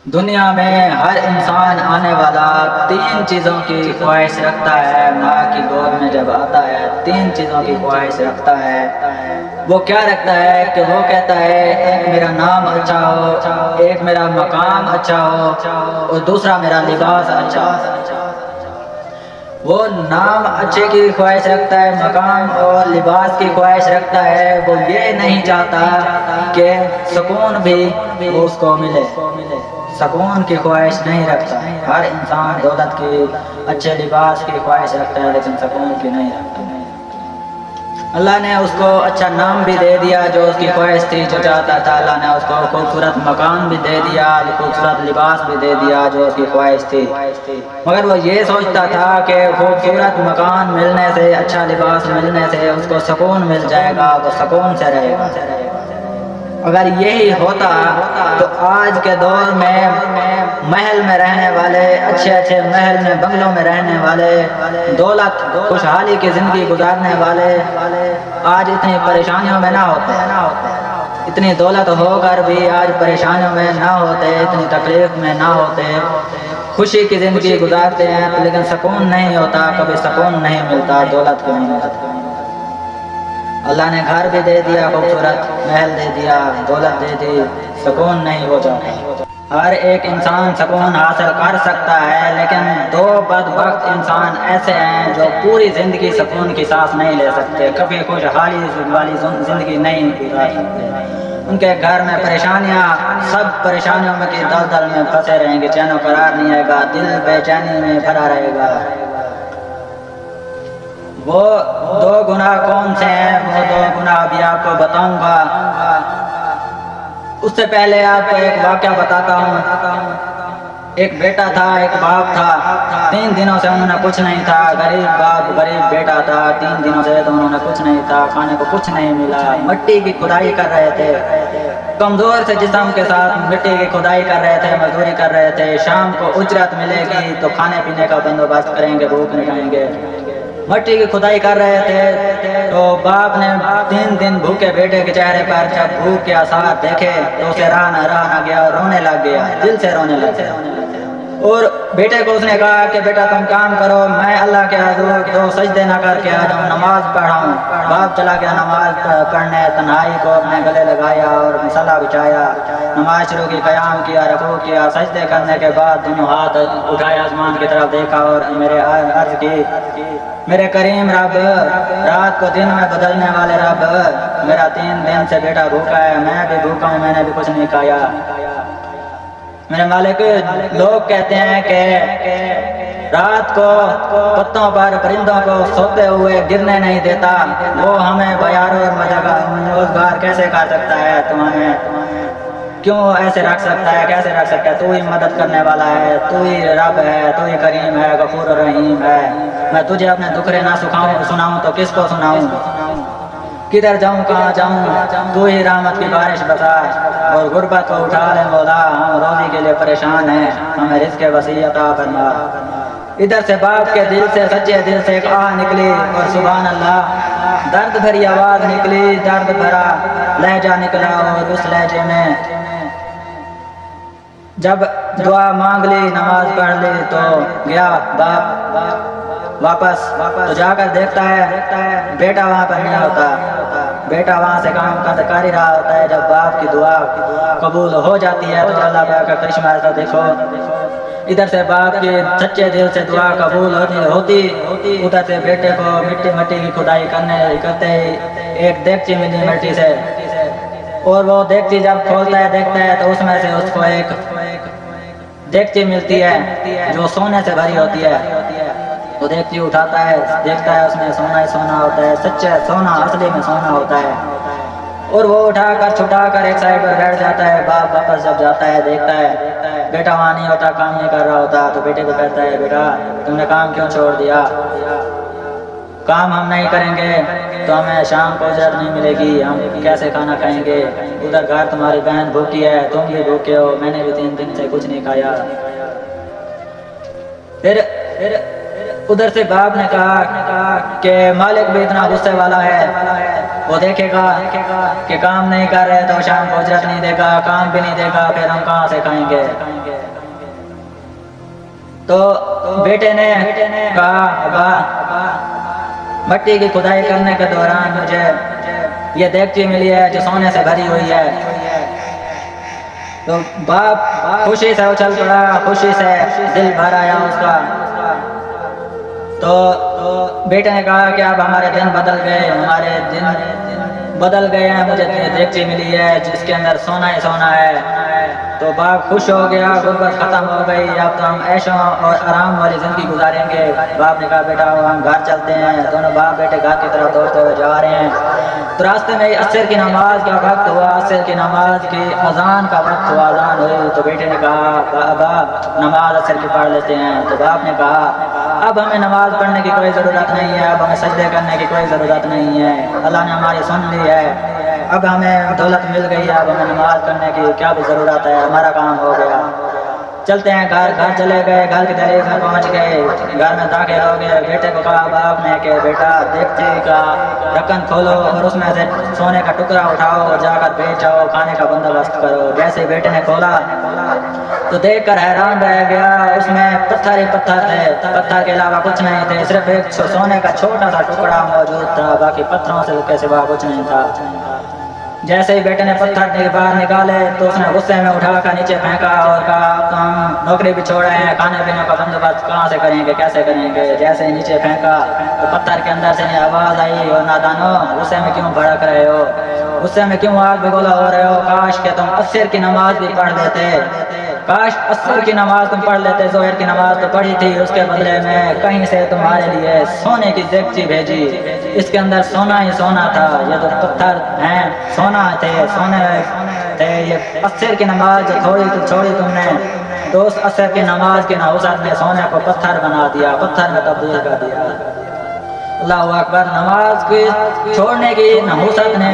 دنیا میں ہر انسان آنے والا تین چیزوں کی خواہش رکھتا ہے۔ ماں کی گود میں جب آتا ہے تین چیزوں کی خواہش رکھتا ہے۔ وہ کیا رکھتا ہے کہ وہ کہتا ہے ایک میرا نام اچھا ہو، ایک میرا مقام اچھا ہو، اور دوسرا میرا لباس اچھا ہو۔ وہ نام اچھے کی خواہش رکھتا ہے، مقام اور لباس کی خواہش رکھتا ہے۔ وہ یہ نہیں چاہتا کہ سکون بھی اس کو ملے، سکون کی خواہش نہیں رکھتا۔ ہر انسان دولت کی، اچھے لباس کی خواہش رکھتا ہے لیکن سکون کی نہیں رکھتا۔ اللہ نے اس کو اچھا نام بھی دے دیا جو اس کی خواہش تھی، جو چاہتا تھا۔ اللہ نے اس کو خوبصورت مکان بھی دے دیا، خوبصورت لباس بھی دے دیا جو اس کی خواہش تھی، مگر وہ یہ سوچتا تھا کہ خوبصورت مکان ملنے سے، اچھا لباس ملنے سے اس کو سکون مل جائے گا، وہ سکون سے رہے گا۔ اگر یہی ہوتا تو آج کے دور میں محل میں رہنے والے، اچھے اچھے محل میں، بنگلوں میں رہنے والے، دولت خوشحالی کی زندگی گزارنے والے آج اتنی پریشانیوں میں نہ ہوتے۔ اتنی دولت ہو کر بھی آج پریشانیوں میں نہ ہوتے، اتنی تکلیف میں نہ ہوتے، خوشی کی زندگی گزارتے ہیں لیکن سکون نہیں ہوتا، کبھی سکون نہیں ملتا دولت کی محنت۔ اللہ نے گھر بھی دے دیا، خوبصورت محل دے دیا، دولت دے دی، سکون نہیں ہو جاتا۔ ہر ایک انسان سکون حاصل کر سکتا ہے لیکن دو بدبخت انسان ایسے ہیں جو پوری زندگی سکون کی سانس نہیں لے سکتے، کبھی خوشحالی والی زندگی نہیں گزار سکتے۔ ان کے گھر میں پریشانیاں، سب پریشانیوں میں کی دلدل میں پھنسے رہیں گے، چین و قرار نہیں آئے گا، دل بے چینی میں بھرا رہے گا۔ وہ دو گناہ کون سے ہیں؟ وہ دو گناہ ابھی آپ کو بتاؤں گا۔ اس سے پہلے آپ کو ایک واقعہ بتاتا ہوں۔ ایک بیٹا تھا، ایک باپ تھا، 3 دنوں سے انہوں نے کچھ نہیں تھا، غریب باپ غریب بیٹا تھا، 3 دنوں سے تو انہوں نے کچھ نہیں تھا، کھانے کو کچھ نہیں ملا، مٹی کی کھدائی کر رہے تھے، کمزور سے جسم کے ساتھ مٹی کی کھدائی کر رہے تھے، مزدوری کر رہے تھے۔ شام کو اجرت ملے گی تو کھانے پینے کا بندوبست کریں گے، بھوک مٹائیں گے۔ مٹی کی کھدائی کر رہے تھے تو باپ نے 3 دن بھوکے بیٹے کے چہرے پر جب بھوک کے آثار دیکھے تو اسے رہا نہ گیا، رونے لگ گیا، دل سے رونے لگ گیا۔ اور بیٹے کو اس نے کہا کہ بیٹا تم کام کرو، میں اللہ کے حضور 2 سجدے نہ کر کے آ جاؤں، نماز پڑھاؤں۔ باپ چلا گیا نماز پڑھنے، تنہائی کو اپنے گلے لگایا اور مصلی بچھایا، نماز شروع کی، قیام کیا، رکوع کیا، سجدے کرنے کے بعد دونوں ہاتھ اٹھائے، آسمان کی طرف دیکھا اور میرے عرض کی، میرے کریم رب، رات کو دن میں بدلنے والے رب، میرا 3 دن سے بیٹا بھوکا ہے، میں بھی بھوکا ہوں، میں نے بھی کچھ نہیں کھایا۔ میرے مالک، لوگ کہتے ہیں کہ رات کو پتوں پر پرندوں کو سوتے ہوئے گرنے نہیں دیتا، وہ ہمیں بیار اور مددگار کیسے کر سکتا ہے؟ تم ہمیں کیوں ایسے رکھ سکتا ہے؟ کیسے رکھ سکتا ہے؟ تو ہی مدد کرنے والا ہے، تو ہی رب ہے، تو ہی کریم ہے، غفور و رحیم ہے۔ میں تجھے اپنے دکھڑے نہ سناؤں تو کس کو سناؤں؟ کدھر جاؤں، کہاں جاؤں؟ تو ہی رحمت کی بارش برسا اور غربت کو اٹھا لے مولا، ہم روزی کے لیے پریشان ہیں، ہمیں رزق وسیع عطا فرما۔ ادھر سے باپ کے دل سے، سچے دل سے ایک آہ نکلی اور سبحان اللہ درد بھری آواز نکلی، درد بھرا لہجہ نکلا، اور اس لہجے میں جب دعا مانگ لی، نماز پڑھ لی تو گیا باپ واپس، تو جا کر دیکھتا ہے بیٹا وہاں پر نہیں ہوتا، بیٹا وہاں سے کام کر ہی رہا ہوتا ہے۔ جب باپ کی دعا قبول ہو جاتی ہے تو اللہ پاک کا کرشمہ ایسا دیکھو، ادھر سے باپ کی سچے دل سے دعا قبول ہوتی، ادھر سے بیٹے کو مٹی کی کھدائی کرتے ہی ایک دیگچی ملی مٹی سے، اور وہ دیگچی جب کھولتا ہے دیکھتا ہے تو اس میں سے اس کو ایک دیگچی ملتی ہے جو سونے سے بھری ہوتی ہے۔ تو دیگچی اٹھاتا ہے، دیکھتا ہے اس میں سونا ہی سونا ہوتا ہے، سچا سونا، اصلی میں سونا ہوتا ہے، اور وہ اٹھا کر چھٹا کر ایک سائڈ پر بیٹھ جاتا ہے۔ باپ واپس جب جاتا ہے دیکھتا ہے بیٹا وہاں نہیں ہوتا، کام نہیں کر رہا ہوتا، تو بیٹے کو کہتا ہے بیٹا تم نے کام کیوں چھوڑ دیا؟ کام ہم نہیں کریں گے تو ہمیں شام کو اجرت نہیں ملے گی، ہم کیسے کھانا کھائیں گے؟ ادھر گھر تمہاری بہن بھوکی ہے، تم بھی بھوکے ہو، میں نے بھی 3 دن سے کچھ نہیں کھایا۔ پھر ادھر سے باپ نے کہا کہ مالک بھی اتنا غصے والا ہے، وہ دیکھے گا کہ کام نہیں کر رہے تو شام کو اجرت نہیں دے گا، کام بھی نہیں دے گا، پھر ہم کہاں سے کھائیں گے؟ تو بیٹے نے کہا ابا مٹی کی کھدائی کرنے کے دوران مجھے یہ دیگچی ملی ہے جو سونے سے بھری ہوئی ہے۔ تو باپ خوشی سے اچھل پڑا، خوشی سے دل بھر آیا اس کا۔ تو بیٹے نے کہا کہ اب ہمارے دن بدل گئے، ہمارے دن بدل گئے ہیں، مجھے دیگچی ملی ہے جس کے اندر سونا ہی سونا ہے۔ تو باپ خوش ہو گیا، غربت ختم ہو گئی، اب تو ہم عیش اور آرام والی زندگی گزاریں گے۔ باپ نے کہا بیٹا ہم گھر چلتے ہیں۔ دونوں باپ بیٹے گھر کی طرف دوڑتے ہوئے جا رہے ہیں۔ تو راستے میں عصر کی نماز کا وقت ہوا، عصر کی نماز کی اذان کا وقت ہوا، اذان ہوئی۔ تو بیٹے نے کہا باپ نماز عصر کی پڑھ لیتے ہیں۔ تو باپ نے کہا اب ہمیں نماز پڑھنے کی کوئی ضرورت نہیں ہے، اب ہمیں سجدے کرنے کی کوئی ضرورت نہیں ہے، اللہ نے ہماری سن لی ہے، اب ہمیں دولت مل گئی ہے، اب ہمیں نماز پڑھنے کی کیا بھی ضرورت ہے، ہمارا کام ہو گیا، چلتے ہیں گھر۔ گھر چلے گئے، گھر کی دہلیز میں پہنچ گئے، گھر میں داخل ہو گئے۔ بیٹے کو کہا باپ نے کہ بیٹا دیگچی کا ڈھکن کھولو اور اس میں سے سونے کا ٹکڑا اٹھاؤ اور جا کر بیچ آؤ، کھانے کا بندوبست کرو۔ جیسے ہی بیٹے نے کھولا تو دیکھ کر حیران رہ گیا، اس میں پتھر ہی پتھر تھے، پتھر کے علاوہ کچھ نہیں تھے، صرف ایک سونے کا چھوٹا سا ٹکڑا موجود تھا، باقی پتھروں سے کے سوا کچھ نہیں تھا۔ جیسے ہی بیٹے نے پتھر باہر نکالے تو اس نے غصے میں اٹھا کر نیچے پھینکا اور کہا تو ہم نوکری بھی چھوڑے ہیں، کھانے پینے کا بندوبست کہاں سے کریں گے، کیسے کریں گے۔ جیسے ہی نیچے پھینکا تو پتھر کے اندر سے آواز آئی اور نادانو غصے میں کیوں بھڑک رہے ہو، غصے میں کیوں آگ بگولا ہو رہے ہو، کاش کہ تم عصر کی نماز بھی پڑھ لیتے، کاش عصر کی نماز تم پڑھ لیتے، ظہر کی نماز تو پڑھی تھی، اس کے بدلے میں کہیں سے تمہارے لیے سونے کی دیگچی بھیجی، اس کے اندر سونا ہی سونا تھا، یہ تو پتھر ہیں سونا تھے، سونے تھے، یہ عصر کی نماز جو تھوڑی تو چھوڑی تم نے، تو اس عصر کی نماز کی نحوست نے سونے کو پتھر بنا دیا، پتھر میں تبدیل کر دیا۔ اللہ اکبر، نماز کی چھوڑنے کی نحوست نے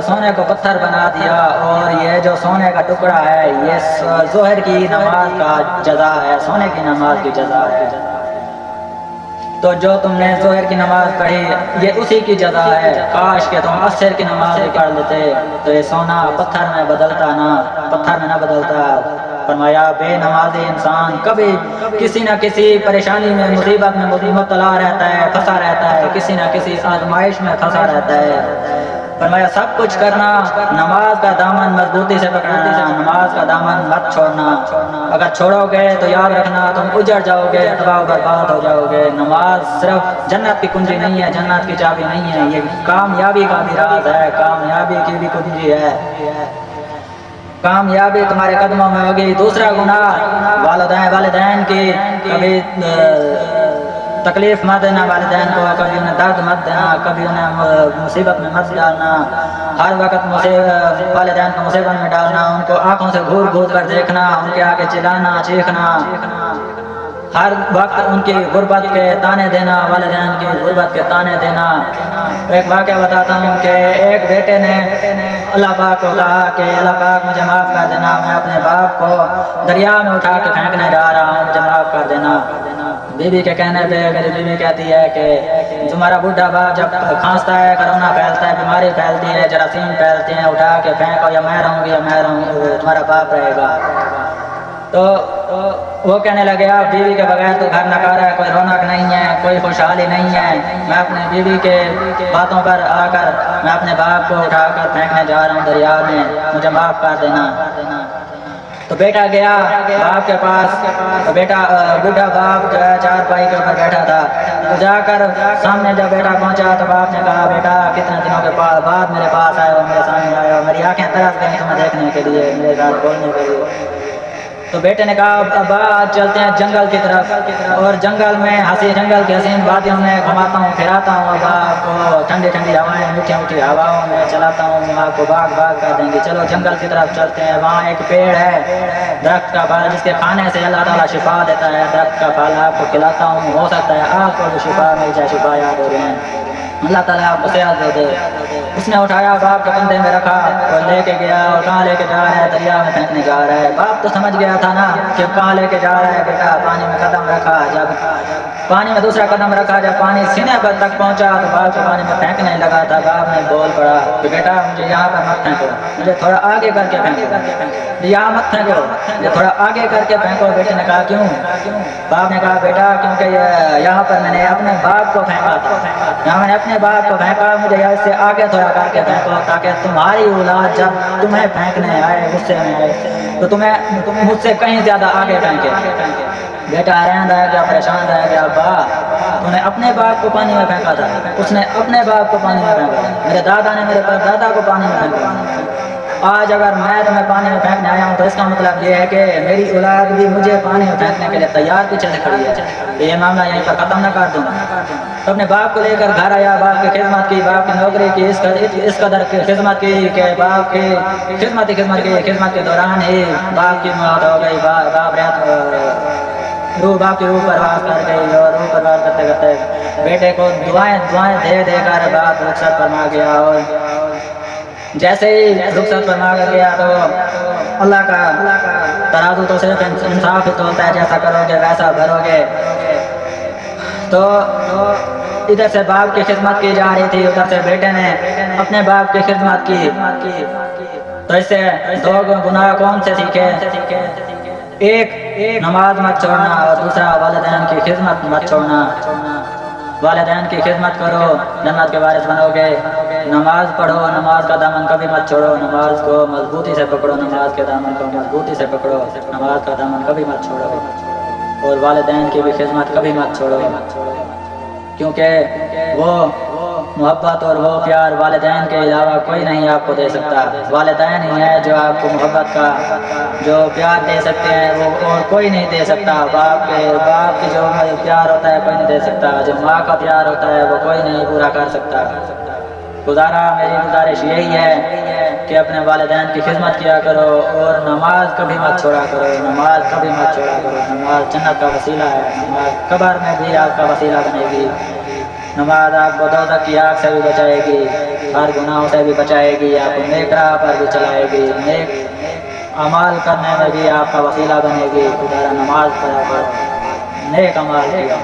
سونے کو پتھر بنا دیا، اور یہ جو سونے کا ٹکڑا ہے یہ ظہر کی نماز کا جزا ہے، سونے کی نماز کی جزا ہے۔ تو جو تم نے ظہر کی نماز پڑھی یہ اسی کی جزا ہے، کاش کہ تم عصر کی نماز بھی پڑھ لیتے تو یہ سونا پتھر میں بدلتا نہ، پتھر میں نہ بدلتا۔ فرمایا بے نمازی انسان کبھی کسی نہ کسی پریشانی میں، مصیبت میں مبتلا رہتا ہے، پھنسا رہتا ہے، کسی نہ کسی آزمائش میں پھنسا رہتا ہے۔ فرمایا سب کچھ کرنا، نماز کا دامن مضبوطی سے پکڑنا، نماز کا دامن مت چھوڑنا، اگر چھوڑو گے تو یاد رکھنا تم اجڑ جاؤ گے، تباہ و برباد ہو جاؤ گے۔ نماز صرف جنت کی کنجی نہیں ہے، جنت کی چابی نہیں ہے، یہ کامیابی کا بھی راز ہے، کامیابی کی بھی کنجی ہے، کامیابی تمہارے قدموں میں ہوگی۔ دوسرا گناہ والدین کی کبھی تکلیف مت دینا، والدین کو کبھی انہیں درد مت دینا، کبھی انہیں مصیبت میں مت ڈالنا، ہر وقت والدین کو مصیبت میں ڈالنا، ان کو آنکھوں سے گھور گھور کر دیکھنا، ان کے آگے چلانا چیخنا، ہر وقت ان کی غربت کے تانے دینا، والدین کی غربت کے تانے دینا۔ ایک واقعہ بتاتا ہوں کہ ایک بیٹے نے اللہ پاک کو کہا کہ اللہ پاک مجھے معاف کر دینا، میں اپنے باپ کو دریا میں اٹھا کے پھینکنے جا رہا ہوں، مجھے معاف کر دینا۔ بیوی کے کہنے پہ میری بیوی کہتی ہے کہ تمہارا بوڑھا باپ جب کھانستا ہے، کرونا پھیلتا ہے، بیماری پھیلتی ہے، جراثیم پھیلتے ہیں، اٹھا کے پھینکو، یا میں رہوں گی یا میں رہوں، تمہارا باپ رہے گا۔ تو وہ کہنے لگے آپ بیوی کے بغیر تو گھر نکارا ہے، کوئی رونق نہیں ہے، کوئی خوشحالی نہیں ہے، میں اپنے بیوی کے باتوں پر آ کر میں اپنے باپ کو اٹھا کر پھینکنے جا رہا ہوں دریا میں، مجھے معاف کر دینا۔ تو بیٹا گیا باپ کے پاس، بیٹا بوڑھا باپ جو ہے چارپائی کے اوپر بیٹھا تھا، تو جا کر سامنے جب بیٹا پہنچا تو باپ نے کہا بیٹا کتنے دنوں کے بعد میرے پاس آئے ہو، میرے سامنے آئے ہو، میری آنکھیں ترس گئیں تمہیں دیکھنے کے لیے، میرے ساتھ بولنے کے لیے۔ تو بیٹے نے کہا ابا آج چلتے ہیں جنگل کی طرف، اور جنگل میں جنگل کی حسین وادیوں میں گھماتا ہوں پھراتا ہوں، ابا آپ کو ٹھنڈی ٹھنڈی ہوائیں میٹھی میٹھی ہواؤں میں چلاتا ہوں، آپ کو باغ کر دیں گے، چلو جنگل کی طرف چلتے ہیں۔ وہاں ایک پیڑ ہے درخت کا پھل جس کے کھانے سے اللہ تعالیٰ شفا دیتا ہے، درخت کا پھل آپ کو کھلاتا ہوں، ہو سکتا ہے آپ کو بھی شفا مل جائے، شفا یاد ہو رہے ہیں، اللہ تعالیٰ آپ کو صحت دے دے۔ اس نے اٹھایا باپ کے کندھے میں رکھا اور لے کے گیا، اور کہاں لے کے جا رہا ہے، دریا میں پھینکنے جا رہا ہے۔ باپ تو سمجھ گیا تھا نا کہ کہاں لے کے جا رہا ہے، بیٹا پانی میں قدم رکھا، جب پانی میں دوسرا قدم رکھا، جب پانی سینے پر تک پہنچا تو باپ کو پانی میں پھینکنے لگا تھا۔ باپ نے بول پڑا کہ بیٹا مجھے یہاں پر مت پھینکو، مجھے تھوڑا آگے کر کے پھینکو، یہاں مت پھینکو، مجھے تھوڑا آگے کر کے پھینکو۔ بیٹے نے کہا کیوں؟ باپ نے کہا بیٹا کیونکہ یہاں پر میں نے اپنے باپ کو پھینکا تھا، یہاں میں نے اپنے باپ کو پھینکا، مجھے اس سے آگے تھوڑا کر کے پھینکو تاکہ تمہاری اولاد جب تمہیں پھینکنے آئے، غصے میں آئے، تو تمہیں مجھ سے کہیں زیادہ آگے پھینکے۔ بیٹا حیران رہ گیا، پریشان رہ گیا، ابا تو نے اپنے باپ کو پانی میں پھینکا تھا، اس نے اپنے باپ کو پانی میں پھینکا، میرے دادا نے میرے دادا کو پانی میں پھینکا، آج اگر میں تمہیں پانی میں پھینکنے آیا ہوں تو اس کا مطلب یہ ہے کہ میری اولاد بھی مجھے پانی میں پھینکنے کے لیے تیار پیچھے سے کھڑی ہے، یہ معاملہ یہیں پر ختم نہ کر دوں۔ تو اپنے باپ کو لے کر گھر آیا، باپ کی خدمت کی، باپ کی نوکری کی، اس قدر خدمت کی کہ باپ کی خدمت کے دوران ہی باپ کی موت ہو گئی۔ باپ کی روح پرواز کر گئی، اور روح پرواز کرتے کرتے بیٹے کو دعائیں دے دے کر باپ رخصت فرما گیا، اور جیسے ہی رخصت فرما گیا تو اللہ کا ترازو تو صرف انصاف ہی تولتا ہے، جیسا کرو گے ویسا بھرو گے۔ تو ادھر سے باپ کی خدمت کی جا رہی تھی، ادھر سے بیٹے نے اپنے باپ کی خدمت کی، تو اس سے دو گناہ کون سے سیکھے؟ ایک نماز مت چھوڑنا، اور دوسرا والدین کی خدمت مت چھوڑنا۔ والدین کی خدمت کرو، جنت کے وارث بنو گے۔ نماز پڑھو، نماز کا دامن کبھی مت چھوڑو، نماز کو مضبوطی سے پکڑو، نماز کے دامن کو مضبوطی سے پکڑو، نماز کا دامن کبھی مت چھوڑو، اور والدین کی بھی خدمت کبھی مت چھوڑو، کیونکہ وہ محبت اور وہ پیار والدین کے علاوہ کوئی نہیں آپ کو دے سکتا۔ والدین ہی ہیں جو آپ کو محبت کا جو پیار دے سکتے ہیں، وہ اور کوئی نہیں دے سکتا۔ باپ کی جو پیار ہوتا ہے کوئی نہیں دے سکتا، جو ماں کا پیار ہوتا ہے وہ کوئی نہیں پورا کر سکتا۔ میری گزارش یہی ہے کہ اپنے والدین کی خدمت کیا کرو، اور نماز کبھی مت چھوڑا کرو، نماز کبھی مت چھوڑا کرو۔ نماز جنت کا وسیلہ ہے، نماز قبر میں بھی آپ کا وسیلہ بنے گی، نماز آپ کو دوزخ کی آگ سے بھی بچائے گی، ہر گناہوں سے بھی بچائے گی، آپ کو نیک راہ پر بھی چلائے گی، نیک اعمال کرنے میں بھی آپ کا وسیلہ بنے گی۔ نماز پر نیک اعمال کیا۔